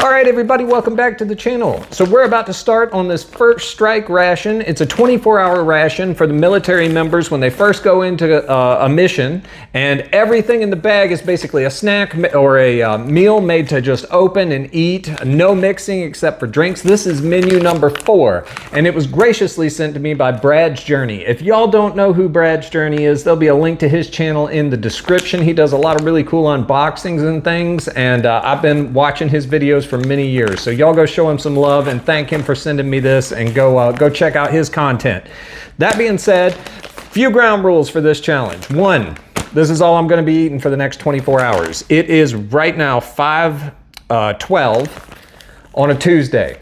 All right, everybody, welcome back to the channel. So we're about to start on this first Stike ration. It's a 24-hour ration for the military members when they first go into a mission, and everything in the bag is basically a snack or a meal made to just open and eat. No mixing except for drinks. This is menu number 4, and it was graciously sent to me by Brad's Journey. If y'all don't know who Brad's Journey is, there'll be a link to his channel in the description. He does a lot of really cool unboxings and things, and I've been watching his videos for many years. So y'all go show him some love and thank him for sending me this, and go check out his content. That being said, few ground rules for this challenge. 1, this is all I'm going to be eating for the next 24 hours. It is right now 5:12 on a Tuesday.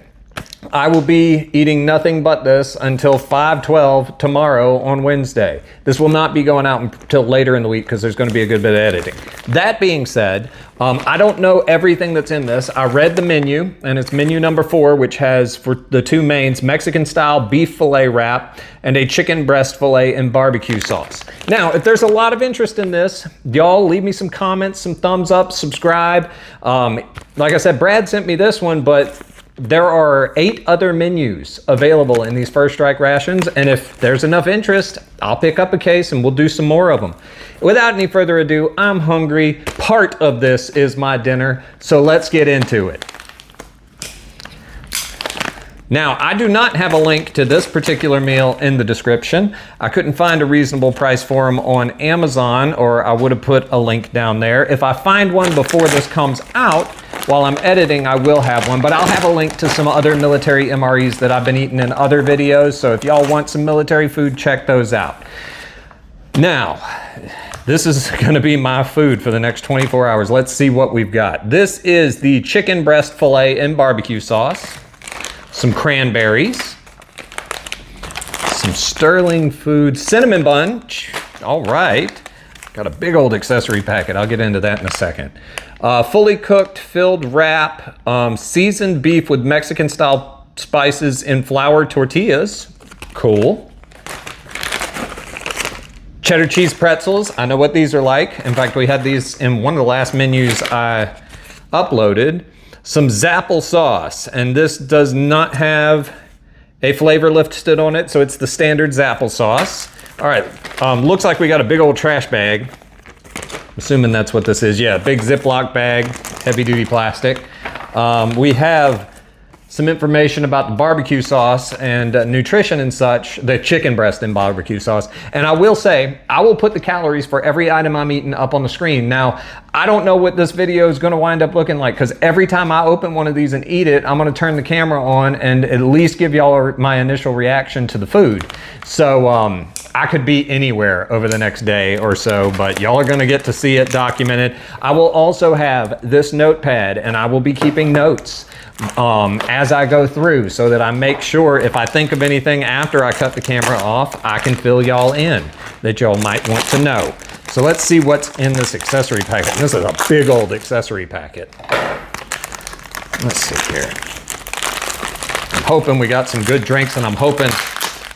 I will be eating nothing but this until 5:12 tomorrow on Wednesday. This will not be going out until later in the week because there's going to be a good bit of editing. That being said, I don't know everything that's in this. I read the menu, and it's menu number 4, which has for the 2 mains, Mexican style beef fillet wrap and a chicken breast fillet and barbecue sauce. Now, if there's a lot of interest in this, y'all leave me some comments, some thumbs up, subscribe. Like I said, Brad sent me this one, but there are 8 other menus available in these first Stike rations, and if there's enough interest, I'll pick up a case and we'll do some more of them. Without any further ado, I'm hungry. Part of this is my dinner, so let's get into it. Now, I do not have a link to this particular meal in the description. I couldn't find a reasonable price for them on Amazon, or I would have put a link down there. If I find one before this comes out, while I'm editing, I will have one, but I'll have a link to some other military MREs that I've been eating in other videos, so if y'all want some military food, check those out. Now, this is gonna be my food for the next 24 hours. Let's see what we've got. This is the chicken breast fillet and barbecue sauce, some cranberries, some Sterling Food cinnamon bun. All right, got a big old accessory packet. I'll get into that in a second. Fully cooked, filled wrap, seasoned beef with Mexican style spices in flour tortillas. Cool. Cheddar cheese pretzels. I know what these are like. In fact, we had these in one of the last menus I uploaded. Some Zapple sauce, and this does not have a flavor listed on it, so it's the standard Zapple sauce. All right, looks like we got a big old trash bag. Assuming that's what this is. Yeah, big Ziploc bag, heavy duty plastic. We have some information about the barbecue sauce and nutrition and such, the chicken breast and barbecue sauce. And I will say, I will put the calories for every item I'm eating up on the screen. Now, I don't know what this video is gonna wind up looking like, because every time I open one of these and eat it, I'm gonna turn the camera on and at least give y'all my initial reaction to the food. So, I could be anywhere over the next day or so, but y'all are gonna get to see it documented. I will also have this notepad, and I will be keeping notes as I go through, so that I make sure if I think of anything after I cut the camera off, I can fill y'all in that y'all might want to know. So let's see what's in this accessory packet. This is a big old accessory packet. Let's see here. I'm hoping we got some good drinks, and I'm hoping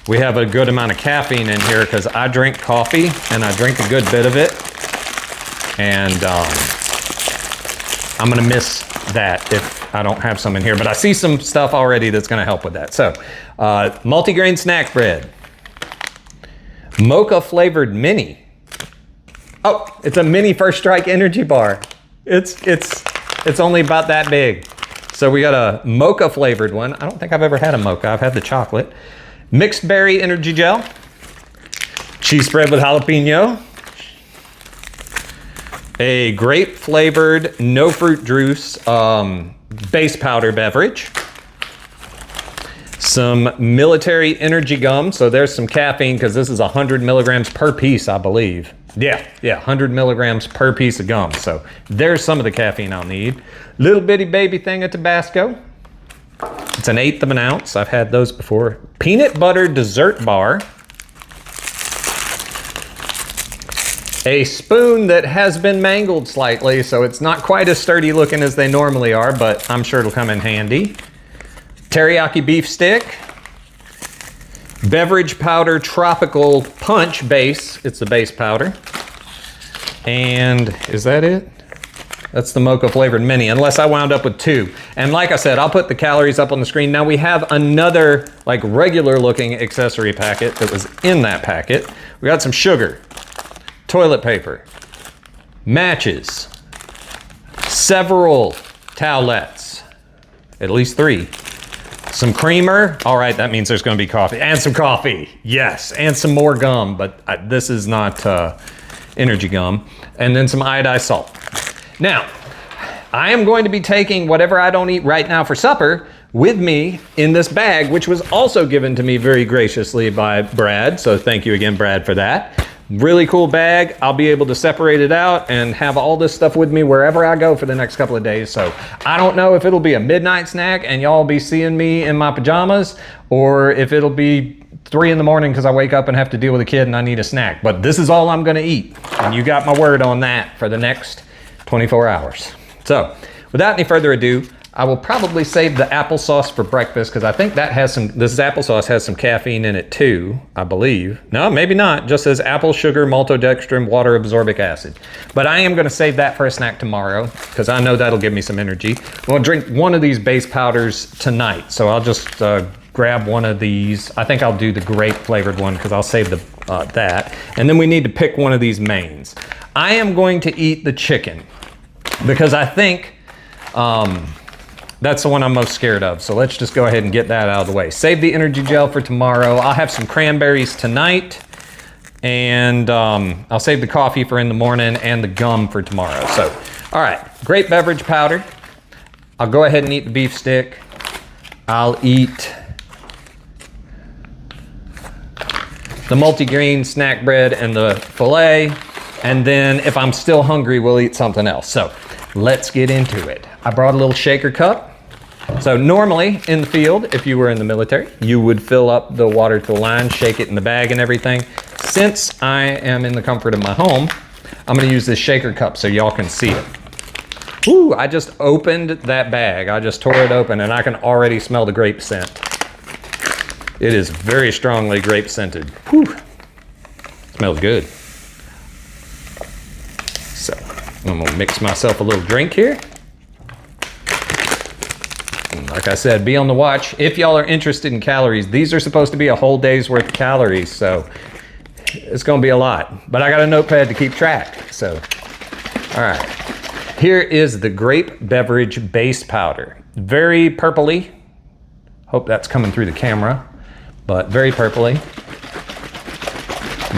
we have a good amount of caffeine in here, because I drink coffee and I drink a good bit of it, and I'm gonna miss that if I don't have some in here, but I see some stuff already that's gonna help with that. So, multigrain snack bread, mocha flavored mini. Oh, it's a mini First Stike energy bar. It's only about that big. So we got a mocha flavored one. I don't think I've ever had a mocha. I've had the chocolate. Mixed berry energy gel, cheese spread with jalapeno, a grape flavored no fruit juice base powder beverage, some military energy gum. So there's some caffeine, because this is 100 milligrams per piece, I believe. Yeah, 100 milligrams per piece of gum. So there's some of the caffeine I'll need. Little bitty baby thing of Tabasco. It's an 1/8 of an ounce. I've had those before. Peanut butter dessert bar. A spoon that has been mangled slightly, so it's not quite as sturdy looking as they normally are, but I'm sure it'll come in handy. Teriyaki beef stick. Beverage powder tropical punch base. It's the base powder. And is that it? That's the mocha flavored mini, unless I wound up with 2. And like I said, I'll put the calories up on the screen. Now we have another like regular looking accessory packet that was in that packet. We got some sugar, toilet paper, matches, several towelettes, at least 3. Some creamer. All right, that means there's going to be coffee. And some coffee. Yes, and some more gum, but this is not energy gum. And then some iodized salt. Now, I am going to be taking whatever I don't eat right now for supper with me in this bag, which was also given to me very graciously by Brad. So thank you again, Brad, for that. Really cool bag. I'll be able to separate it out and have all this stuff with me wherever I go for the next couple of days. So I don't know if it'll be a midnight snack and y'all be seeing me in my pajamas, or if it'll be 3 in the morning because I wake up and have to deal with a kid and I need a snack. But this is all I'm gonna eat. And you got my word on that for the next 24 hours. So without any further ado, I will probably save the applesauce for breakfast because I think that has some, this applesauce has some caffeine in it too, I believe. No, maybe not. Just says apple, sugar, maltodextrin, water, absorbic acid. But I am gonna save that for a snack tomorrow because I know that'll give me some energy. I'm gonna drink one of these base powders tonight. So I'll just grab one of these. I think I'll do the grape flavored one because I'll save the that. And then we need to pick one of these mains. I am going to eat the chicken because I think, that's the one I'm most scared of. So let's just go ahead and get that out of the way. Save the energy gel for tomorrow. I'll have some cranberries tonight. And I'll save the coffee for in the morning and the gum for tomorrow. So, all right, great beverage powder. I'll go ahead and eat the beef stick. I'll eat the multigrain snack bread and the filet. And then if I'm still hungry, we'll eat something else. So let's get into it. I brought a little shaker cup. So normally in the field, if you were in the military, you would fill up the water to the line, shake it in the bag and everything. Since I am in the comfort of my home, I'm gonna use this shaker cup so y'all can see it. Ooh, I just opened that bag. I just tore it open and I can already smell the grape scent. It is very strongly grape scented. Whew. Smells good. So I'm gonna mix myself a little drink here. Like I said, be on the watch. If y'all are interested in calories, these are supposed to be a whole day's worth of calories, so it's gonna be a lot. But I got a notepad to keep track, so. All right, here is the grape beverage base powder. Very purpley. Hope that's coming through the camera, but very purpley.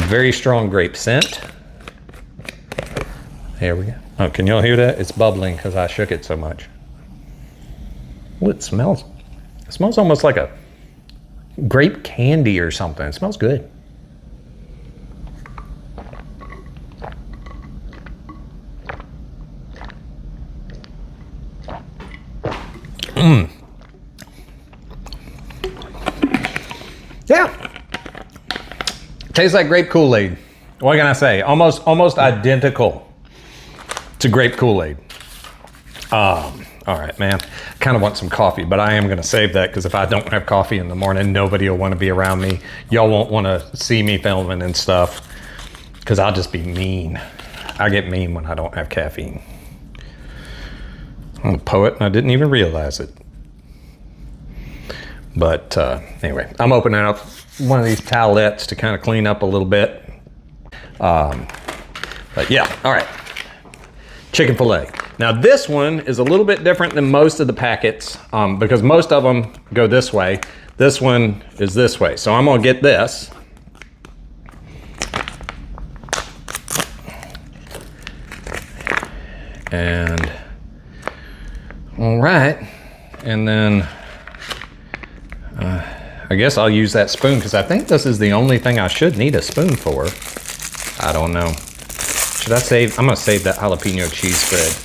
Very strong grape scent. Here we go. Oh, can y'all hear that? It's bubbling because I shook it so much. Well, it smells almost like a grape candy or something. It smells good. Mmm. Yeah. Tastes like grape Kool-Aid. What can I say? Almost identical to grape Kool-Aid. All right, man. I kind of want some coffee, but I am going to save that because if I don't have coffee in the morning, nobody will want to be around me. Y'all won't want to see me filming and stuff because I'll just be mean. I get mean when I don't have caffeine. I'm a poet and I didn't even realize it. But anyway, I'm opening up one of these towelettes to kind of clean up a little bit. But yeah, all right. Chicken fillet. Now this one is a little bit different than most of the packets because most of them go this way. This one is this way. So I'm gonna get this. And all right. And then I guess I'll use that spoon because I think this is the only thing I should need a spoon for. I don't know. Should I save? I'm gonna save that jalapeno cheese spread.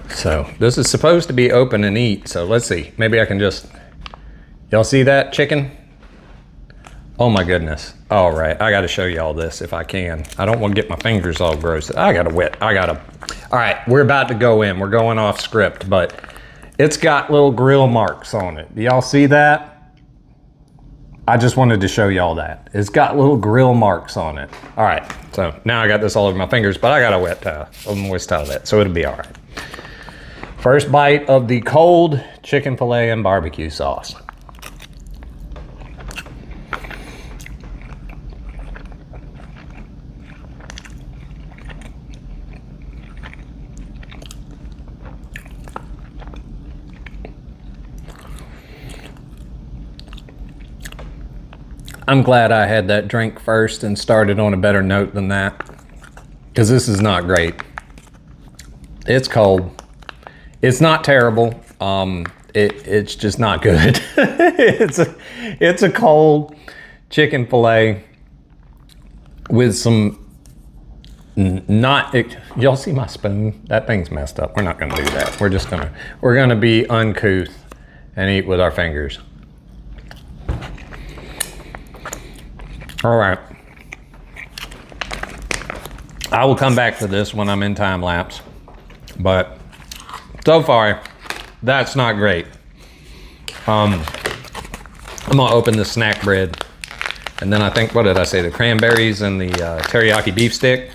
So this is supposed to be open and eat. So let's see. Maybe I can just, y'all see that chicken? Oh my goodness. All right, I gotta show y'all this if I can. I don't wanna get my fingers all gross. All right, we're about to go in. We're going off script, but it's got little grill marks on it. Do y'all see that? I just wanted to show y'all that. It's got little grill marks on it. All right, so now I got this all over my fingers, but I got a wet towel, a moist towelette, so it'll be all right. First bite of the cold chicken filet and barbecue sauce. I'm glad I had that drink first and started on a better note than that, because this is not great. It's cold. It's not terrible. It's just not good. it's a cold chicken fillet with some y'all see my spoon? That thing's messed up. We're not gonna do that. We're gonna be uncouth and eat with our fingers. All right. I will come back to this when I'm in time lapse, but so far, that's not great. I'm gonna open the snack bread, and then I think, what did I say? The cranberries and the teriyaki beef stick.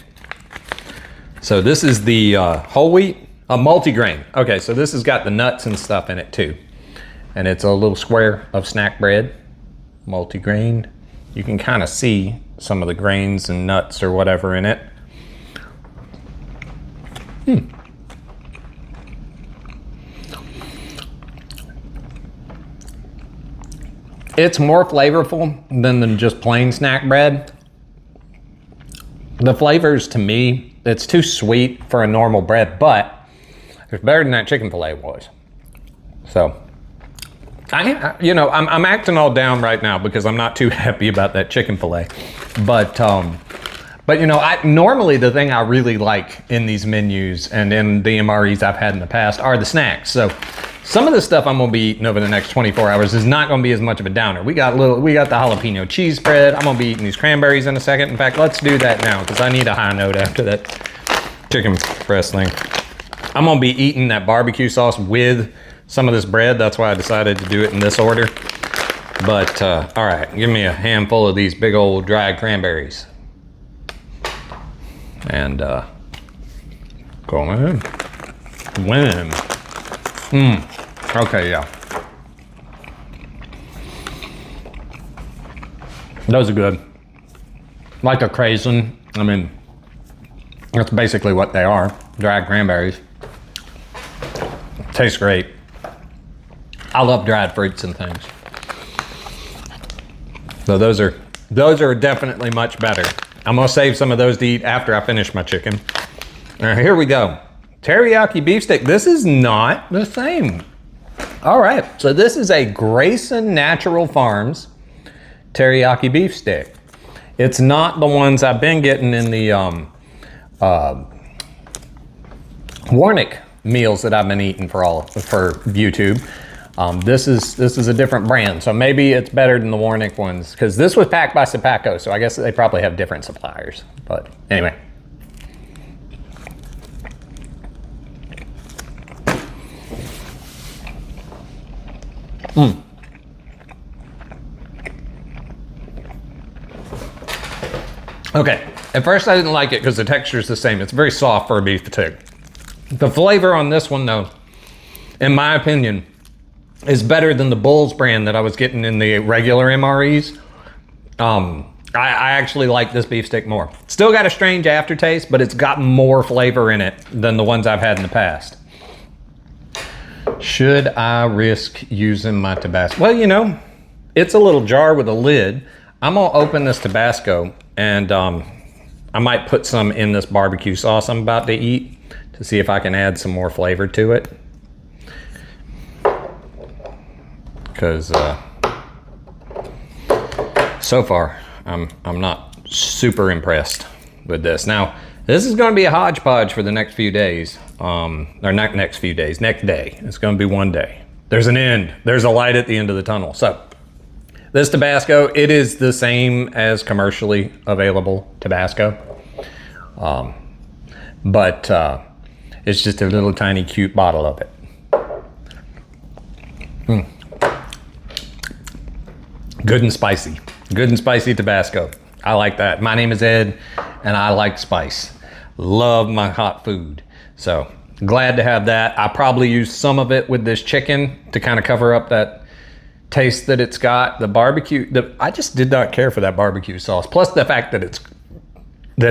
So this is the whole wheat, multigrain. Okay, so this has got the nuts and stuff in it too. And it's a little square of snack bread, multigrain. You can kind of see some of the grains and nuts or whatever in it. It's more flavorful than just plain snack bread. The flavors, to me, it's too sweet for a normal bread, but it's better than that chicken fillet was. So, I'm acting all down right now because I'm not too happy about that chicken fillet. But normally the thing I really like in these menus and in the MREs I've had in the past are the snacks. So some of the stuff I'm gonna be eating over the next 24 hours is not gonna be as much of a downer. We got the jalapeno cheese spread. I'm gonna be eating these cranberries in a second. In fact, let's do that now because I need a high note after that chicken breast thing. I'm gonna be eating that barbecue sauce with some of this bread. That's why I decided to do it in this order. But all right, give me a handful of these big old dried cranberries. And go in. Win. Okay, yeah. Those are good. Like a craisin. I mean, that's basically what they are. Dried cranberries. Tastes great. I love dried fruits and things. So those are definitely much better. I'm gonna save some of those to eat after I finish my chicken. All right, here we go. Teriyaki beef stick. This is not the same. All right, so this is a Grayson Natural Farms teriyaki beef stick. It's not the ones I've been getting in the Warnick meals that I've been eating for YouTube. This is a different brand, so maybe it's better than the Warnick ones because this was packed by Sepaco, so I guess they probably have different suppliers. But anyway. Okay, at first I didn't like it because the texture is the same. It's very soft for a beef stick. The flavor on this one, though, in my opinion, is better than the Bulls brand that I was getting in the regular MREs. I actually like this beef stick more. Still got a strange aftertaste, but it's got more flavor in it than the ones I've had in the past. Should I risk using my Tabasco? Well, it's a little jar with a lid. I'm gonna open this Tabasco and I might put some in this barbecue sauce I'm about to eat to see if I can add some more flavor to it. Because so far I'm not super impressed with this. Now this is going to be a hodgepodge for the next few days, or not next few days, next day. It's going to be one day. There's an end. There's a light at the end of the tunnel. So this Tabasco, it is the same as commercially available Tabasco, but it's just a little tiny cute bottle of it. Good and spicy. Good and spicy Tabasco. I like that. My name is Ed, and I like spice. Love my hot food. So glad to have that. I probably use some of it with this chicken to kind of cover up that taste that it's got. The barbecue, I just did not care for that barbecue sauce. Plus the fact that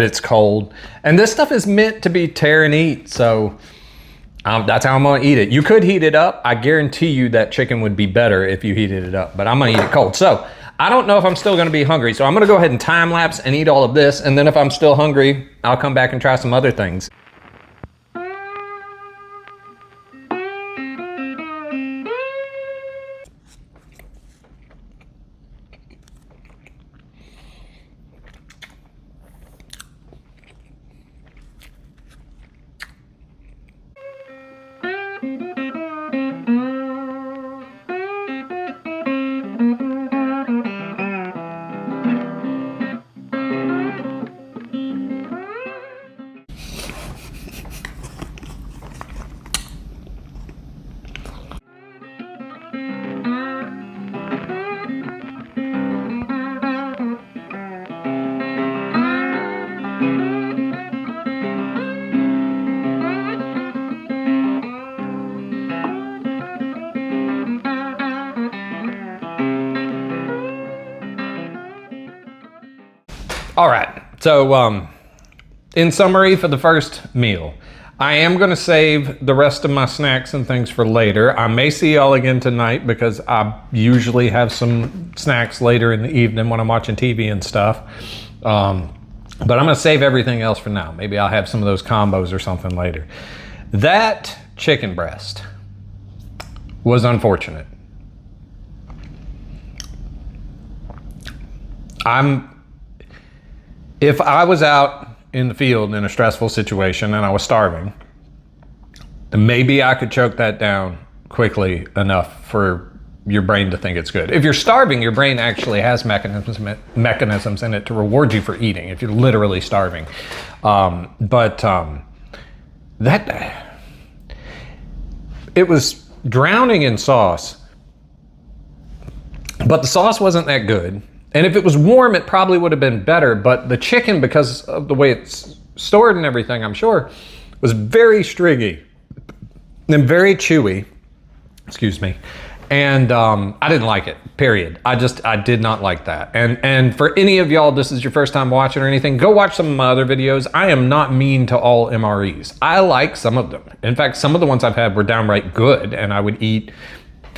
it's cold. And this stuff is meant to be tear and eat. So that's how I'm gonna eat it. You could heat it up. I guarantee you that chicken would be better if you heated it up, but I'm gonna eat it cold. So I don't know if I'm still gonna be hungry. So I'm gonna go ahead and time lapse and eat all of this. And then if I'm still hungry, I'll come back and try some other things. All right, so in summary for the first meal, I am gonna save the rest of my snacks and things for later. I may see y'all again tonight because I usually have some snacks later in the evening when I'm watching TV and stuff. But I'm gonna save everything else for now. Maybe I'll have some of those combos or something later. That chicken breast was unfortunate. If I was out in the field in a stressful situation and I was starving, then maybe I could choke that down quickly enough for your brain to think it's good. If you're starving, your brain actually has mechanisms in it to reward you for eating if you're literally starving. It was drowning in sauce, but the sauce wasn't that good. And if it was warm, it probably would have been better, but the chicken, because of the way it's stored and everything, I'm sure, was very stringy and very chewy, excuse me. And I didn't like it, period. I did not like that. And for any of y'all, this is your first time watching or anything, go watch some of my other videos. I am not mean to all MREs. I like some of them. In fact, some of the ones I've had were downright good, and I would eat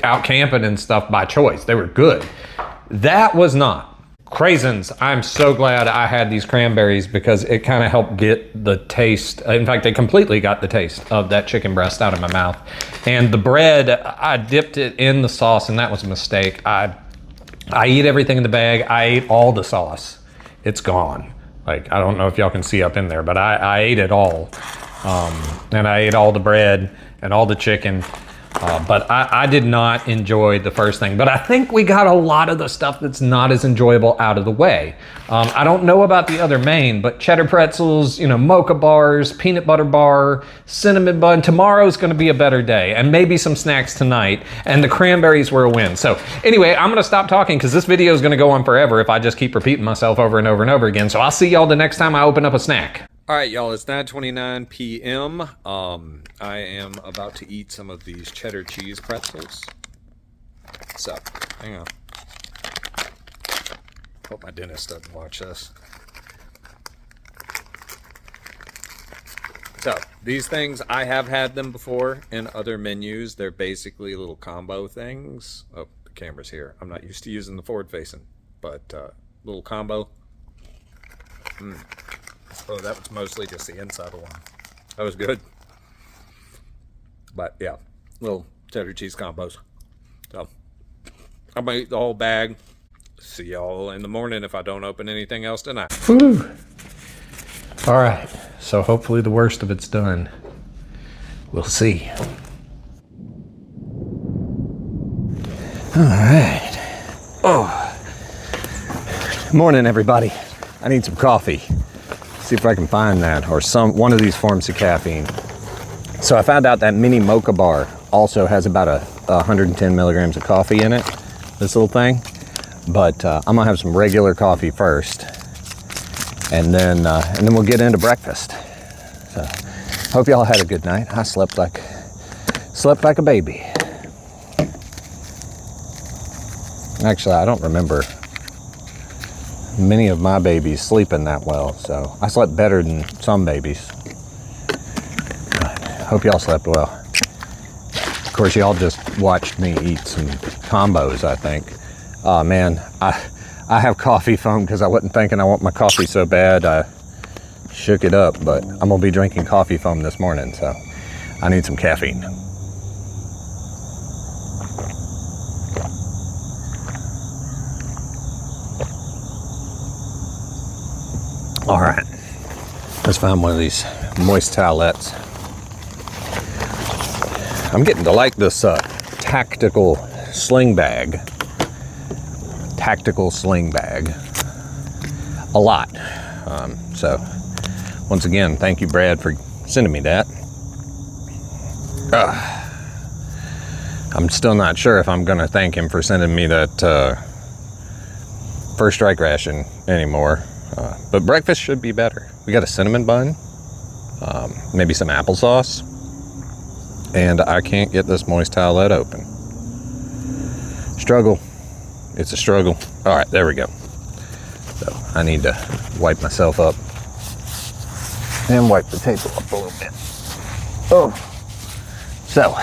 out camping and stuff by choice. They were good. That was not. Craisins, I'm so glad I had these cranberries because it kind of helped get the taste. In fact, they completely got the taste of that chicken breast out of my mouth. And the bread, I dipped it in the sauce, and that was a mistake. I eat everything in the bag. I ate all the sauce. It's gone. Like, I don't know if y'all can see up in there, but I ate it all. And I ate all the bread and all the chicken. But I did not enjoy the first thing, but I think we got a lot of the stuff that's not as enjoyable out of the way. I don't know about the other main, but cheddar pretzels, mocha bars, peanut butter bar, cinnamon bun. Tomorrow's gonna be a better day, and maybe some snacks tonight, and the cranberries were a win. So anyway, I'm gonna stop talking because this video is gonna go on forever if I just keep repeating myself over and over and over again. So I'll see y'all the next time I open up a snack. All right, y'all, it's 9:29 p.m. I am about to eat some of these cheddar cheese pretzels. So, hang on. Hope my dentist doesn't watch this. So, these things, I have had them before in other menus. They're basically little combo things. Oh, the camera's here. I'm not used to using the forward facing, but little combo. Oh, that was mostly just the inside of one. That was good. But yeah, little cheddar cheese combos. So I'm gonna eat the whole bag. See y'all in the morning if I don't open anything else tonight. Woo! All right, so hopefully the worst of it's done. We'll see. All right. Oh, morning, everybody. I need some coffee. See if I can find that, or one of these forms of caffeine. So I found out that mini mocha bar also has about 110 milligrams of coffee in it, this little thing. But I'm gonna have some regular coffee first, and then we'll get into breakfast. So, hope y'all had a good night. I slept like a baby. Actually, I don't remember many of my babies sleeping that well, so I slept better than some babies. Hope y'all slept well. Of course, y'all just watched me eat some combos, I think. Oh man, I have coffee foam because I wasn't thinking I want my coffee so bad. I shook it up, but I'm gonna be drinking coffee foam this morning, so I need some caffeine. All right, let's find one of these moist towelettes. I'm getting to like this tactical sling bag a lot. So once again, thank you, Brad, for sending me that. I'm still not sure if I'm gonna thank him for sending me that first strike ration anymore. But breakfast should be better. We got a cinnamon bun, maybe some applesauce, and I can't get this moist towelette open. Struggle. It's a struggle. All right, there we go. So I need to wipe myself up and wipe the table up a little bit. Oh, so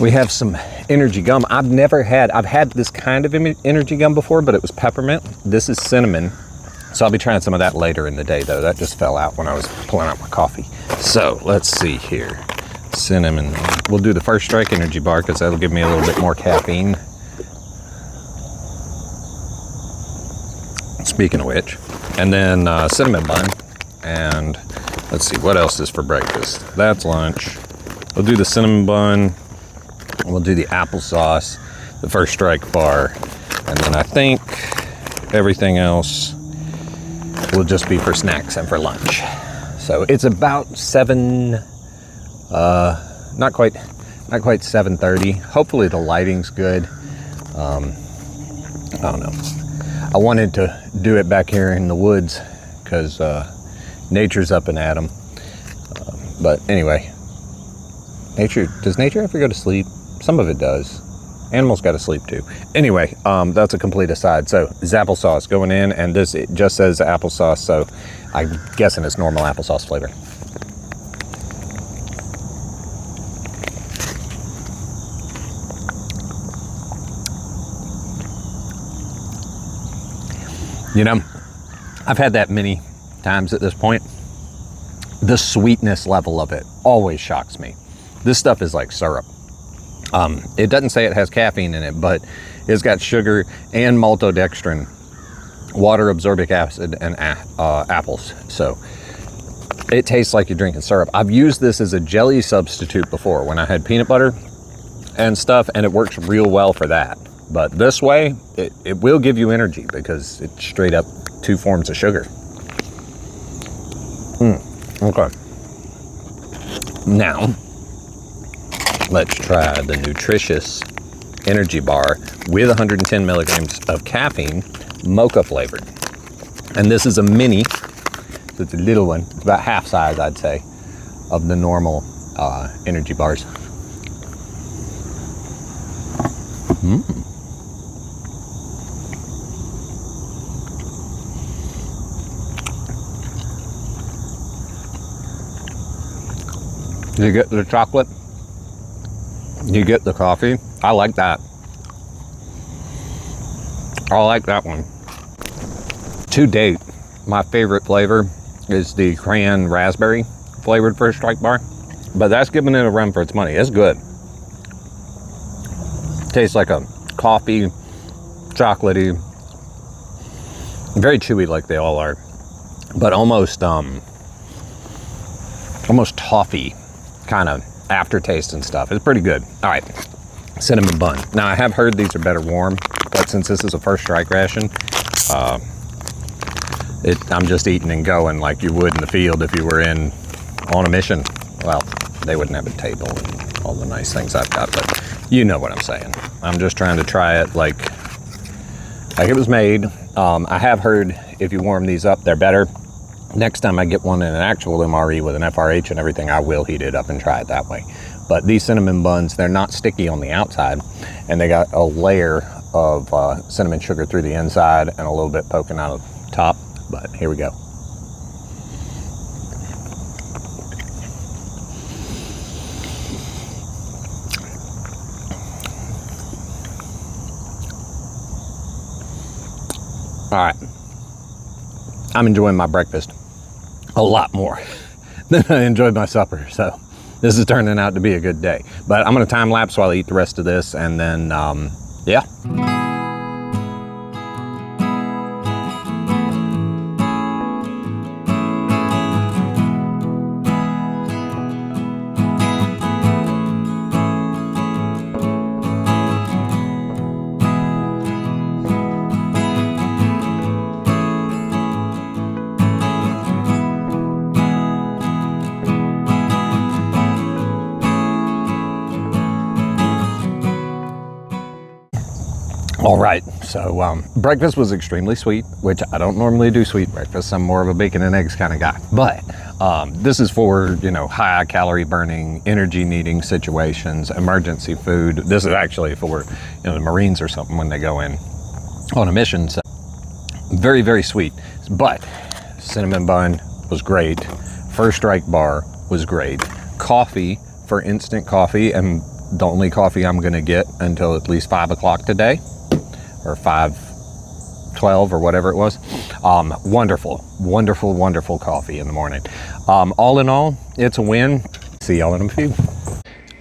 we have some energy gum. I've had this kind of energy gum before, but it was peppermint. This is cinnamon. So I'll be trying some of that later in the day, though. That just fell out when I was pulling out my coffee. So let's see here. Cinnamon. We'll do the first strike energy bar because that'll give me a little bit more caffeine. Speaking of which. And then cinnamon bun. And let's see, what else is for breakfast? That's lunch. We'll do the cinnamon bun. We'll do the applesauce, the first strike bar. And then I think everything else will just be for snacks and for lunch. So it's about 7, not quite 7:30. Hopefully the lighting's good. I don't know. I wanted to do it back here in the woods because nature's up and at 'em. But anyway, does nature ever go to sleep? Some of it does. Animals got to sleep too. Anyway, that's a complete aside. So this applesauce going in, and this, it just says applesauce, so I'm guessing it's normal applesauce flavor. You know, I've had that many times at this point. The sweetness level of it always shocks me. This stuff is like syrup. It doesn't say it has caffeine in it, but it's got sugar and maltodextrin, water, absorbic acid, and apples. So it tastes like you're drinking syrup. I've used this as a jelly substitute before when I had peanut butter and stuff, and it works real well for that. But this way, it will give you energy because it's straight up 2 forms of sugar. Okay. Now, let's try the nutritious energy bar with 110 milligrams of caffeine, mocha flavored. And this is a mini, so it's a little one. It's about half size, I'd say, of the normal energy bars. You get the chocolate, you get the coffee. I like that. I like that one. To date, my favorite flavor is the crayon raspberry flavored first strike bar, but that's giving it a run for its money. It's good. Tastes like a coffee, chocolatey, very chewy like they all are, but almost toffee kind of aftertaste and stuff. It's pretty good. All right, cinnamon bun. Now I have heard these are better warm, but since this is a first strike ration, I'm just eating and going like you would in the field if you were on a mission. Well, they wouldn't have a table and all the nice things I've got, but You know what I'm saying. I'm just trying to try it like it was made. I have heard if you warm these up, they're better. Next time I get one in an actual MRE with an FRH and everything, I will heat it up and try it that way. But these cinnamon buns, they're not sticky on the outside, and they got a layer of cinnamon sugar through the inside and a little bit poking out of the top. But here we go. All right, I'm enjoying my breakfast a lot more than I enjoyed my supper, so this is turning out to be a good day. But I'm gonna time lapse while I eat the rest of this, and then, yeah. All right, so breakfast was extremely sweet, which I don't normally do sweet breakfast. I'm more of a bacon and eggs kind of guy. But this is for, you know, high calorie burning, energy needing situations, emergency food. This is actually for, you know, the Marines or something when they go in on a mission. So very, very sweet. But cinnamon bun was great. First Strike bar was great. Coffee for instant coffee, and the only coffee I'm gonna get until at least 5 o'clock today, or 5:12 or whatever it was. Wonderful, wonderful, wonderful coffee in the morning. All in all, it's a win. See y'all in a few.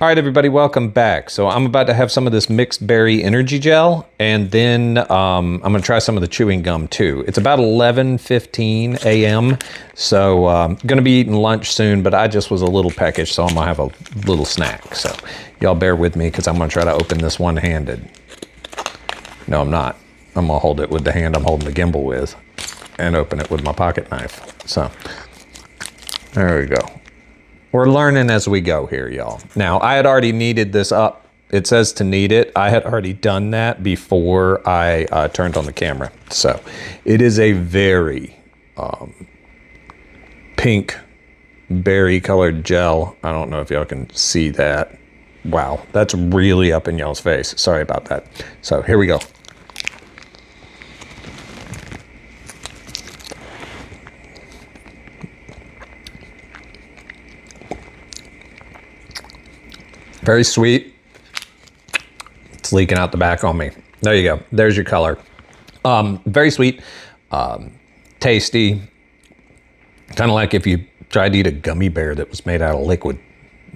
All right, everybody, welcome back. So I'm about to have some of this mixed berry energy gel, and then I'm gonna try some of the chewing gum too. It's about 11:15 a.m. So gonna be eating lunch soon, but I just was a little peckish, so I'm gonna have a little snack. So y'all bear with me, because I'm gonna try to open this one-handed. No, I'm not. I'm gonna hold it with the hand I'm holding the gimbal with and open it with my pocket knife. So there we go. We're learning as we go here, y'all. Now, I had already kneaded this up. It says to knead it. I had already done that before I turned on the camera. So it is a very pink berry colored gel. I don't know if y'all can see that. Wow, that's really up in y'all's face. Sorry about that. So here we go. Very sweet. It's leaking out the back on me. There you go. There's your color. Very sweet, tasty. Kind of like if you tried to eat a gummy bear that was made out of liquid.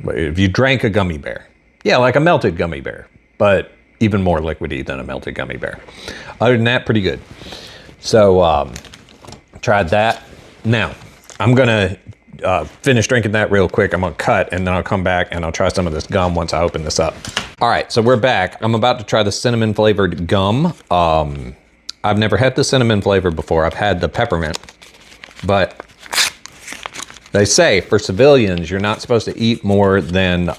If you drank a gummy bear. Yeah, like a melted gummy bear, but even more liquidy than a melted gummy bear. Other than that, pretty good. So tried that. Now, I'm gonna finish drinking that real quick. I'm gonna cut, and then I'll come back and I'll try some of this gum once I open this up. All right, so we're back. I'm about to try the cinnamon flavored gum. I've never had the cinnamon flavor before. I've had the peppermint, but they say for civilians, you're not supposed to eat more than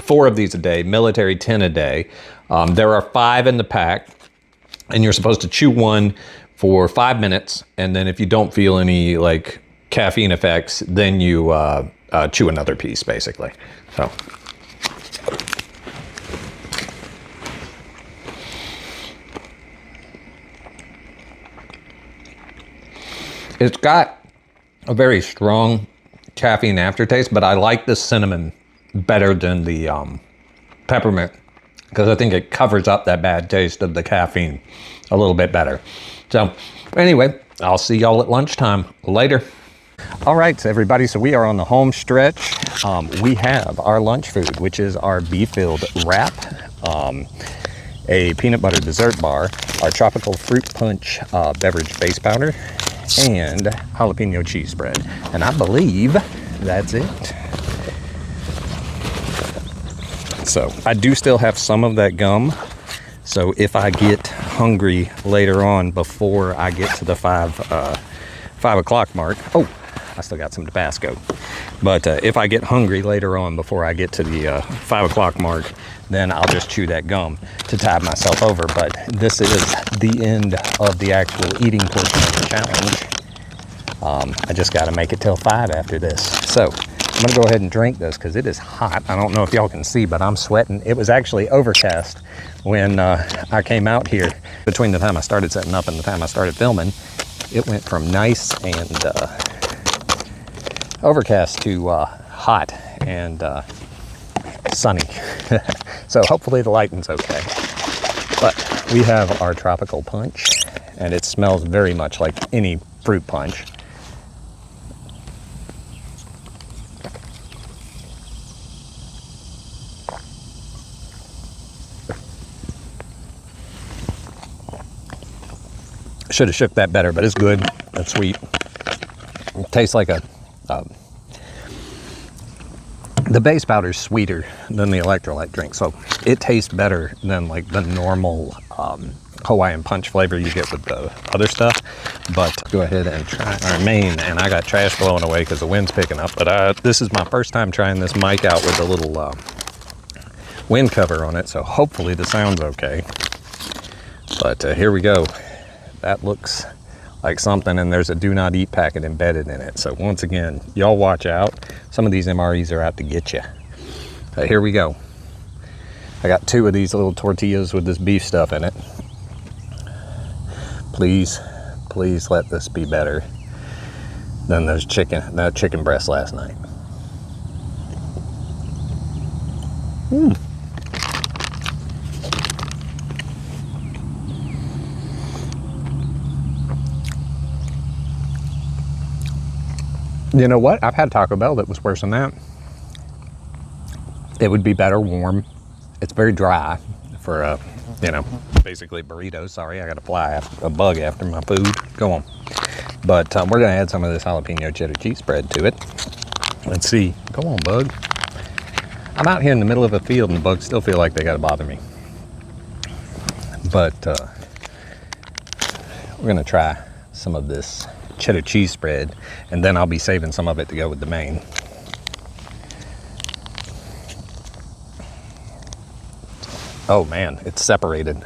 4 of these a day, military 10 a day. There are 5 in the pack, and you're supposed to chew one for 5 minutes. And then if you don't feel any like caffeine effects, then you chew another piece, basically. So. It's got a very strong caffeine aftertaste, but I like the cinnamon better than the peppermint, because I think it covers up that bad taste of the caffeine a little bit better. So anyway, I'll see y'all at lunchtime. Later. All right, everybody, so we are on the home stretch. We have our lunch food, which is our bee-filled wrap, a peanut butter dessert bar, our tropical fruit punch beverage base powder, and jalapeno cheese spread. And I believe that's it. So I do still have some of that gum. So if I get hungry later on before I get to the 5 o'clock mark, oh, I still got some Tabasco. But if I get hungry later on before I get to the 5 o'clock mark, then I'll just chew that gum to tide myself over. But this is the end of the actual eating portion of the challenge. I just got to make it till 5 after this. So I'm gonna go ahead and drink this because it is hot. I don't know if y'all can see, but I'm sweating. It was actually overcast when I came out here. Between the time I started setting up and the time I started filming, it went from nice and overcast to hot and sunny. So hopefully the lighting's okay. But we have our tropical punch, and it smells very much like any fruit punch. Should have shook that better, but it's good. It's sweet. It tastes like the base powder is sweeter than the electrolyte drink, so it tastes better than like the normal Hawaiian punch flavor you get with the other stuff. But go ahead and try our main, and I got trash blowing away because the wind's picking up. But this is my first time trying this mic out with a little wind cover on it, so hopefully the sound's okay. But here we go. That looks like something, and there's a do not eat packet embedded in it. So once again, y'all watch out. Some of these MREs are out to get you. Here we go. I got 2 of these little tortillas with this beef stuff in it. Please, please let this be better than that chicken breast last night. You know what? I've had Taco Bell that was worse than that. It would be better warm. It's very dry for a, basically burritos. Sorry, I got a bug after my food. Go on. But we're gonna add some of this jalapeno cheddar cheese spread to it. Let's see. Go on, bug. I'm out here in the middle of a field and the bugs still feel like they gotta bother me. But we're gonna try some of this cheddar cheese spread, and then I'll be saving some of it to go with the main. Oh man, it's separated.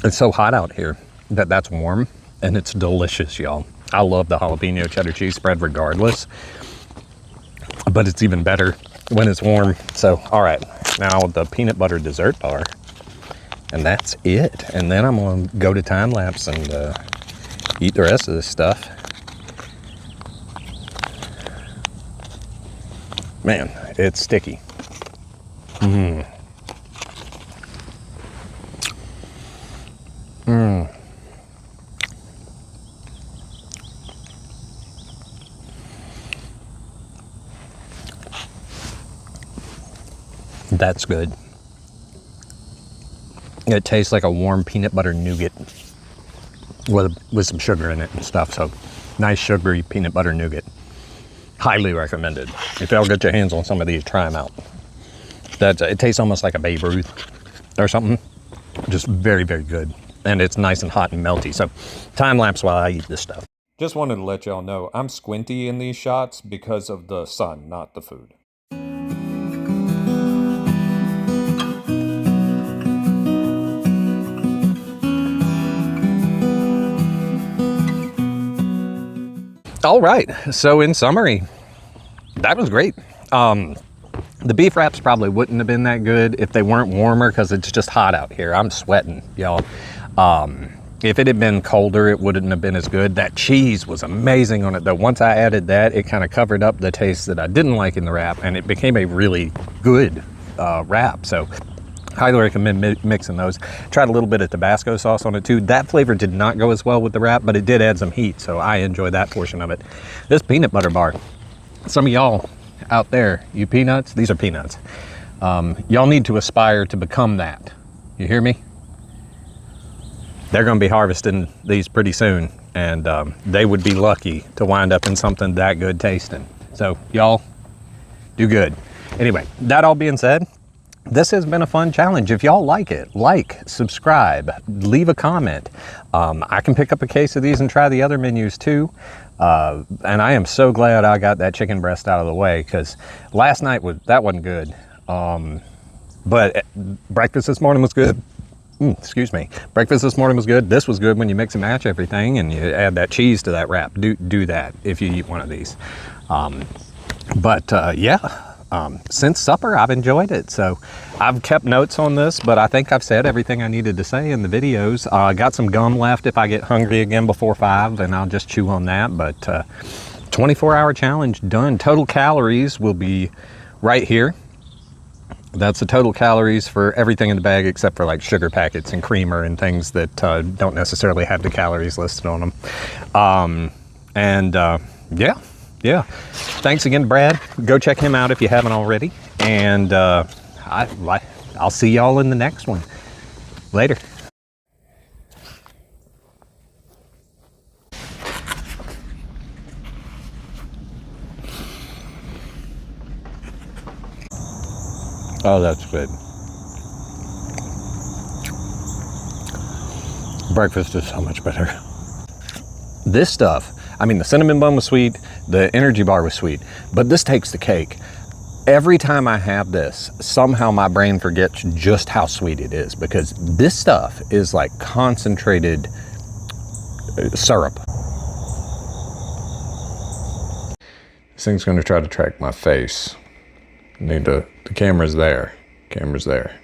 It's so hot out here that that's warm, and it's delicious, y'all. I love the jalapeno cheddar cheese spread regardless, but it's even better when it's warm. So all right, now the peanut butter dessert bar. And that's it. And then I'm gonna go to time lapse and eat the rest of this stuff. Man, it's sticky. That's good. It tastes like a warm peanut butter nougat with some sugar in it and stuff. So nice sugary peanut butter nougat. Highly recommended. If y'all get your hands on some of these, try them out. It tastes almost like a Babe Ruth or something. Just very, very good. And it's nice and hot and melty. So time lapse while I eat this stuff. Just wanted to let y'all know I'm squinty in these shots because of the sun, not the food. All right, so in summary, that was great. The beef wraps probably wouldn't have been that good if they weren't warmer because it's just hot out here. I'm sweating, y'all. If it had been colder, it wouldn't have been as good. That cheese was amazing on it though. Once I added that, it kind of covered up the taste that I didn't like in the wrap, and it became a really good wrap. So highly recommend mixing those. Tried a little bit of Tabasco sauce on it too. That flavor did not go as well with the wrap, but it did add some heat, so I enjoy that portion of it. This peanut butter bar, some of y'all out there, you peanuts, these are peanuts. Y'all need to aspire to become that. You hear me? They're gonna be harvesting these pretty soon, and they would be lucky to wind up in something that good tasting. So y'all do good. Anyway, that all being said, this has been a fun challenge. If y'all like it, like, subscribe, leave a comment. I can pick up a case of these and try the other menus too. And I am so glad I got that chicken breast out of the way, because last night that wasn't good. But breakfast this morning was good. Excuse me. Breakfast this morning was good. This was good when you mix and match everything and you add that cheese to that wrap. Do that if you eat one of these. Since supper, I've enjoyed it. So I've kept notes on this, but I think I've said everything I needed to say in the videos. I got some gum left if I get hungry again before 5, and I'll just chew on that. But 24-hour challenge done. Total calories will be right here. That's the total calories for everything in the bag except for like sugar packets and creamer and things that don't necessarily have the calories listed on them. Yeah. Thanks again, Brad. Go check him out if you haven't already. And I'll see y'all in the next one. Later. Oh, that's good. Breakfast is so much better. This stuff, I mean, the cinnamon bun was sweet, the energy bar was sweet, but this takes the cake. Every time I have this, somehow my brain forgets just how sweet it is, because this stuff is like concentrated syrup. This thing's gonna try to track my face. The camera's there. Camera's there.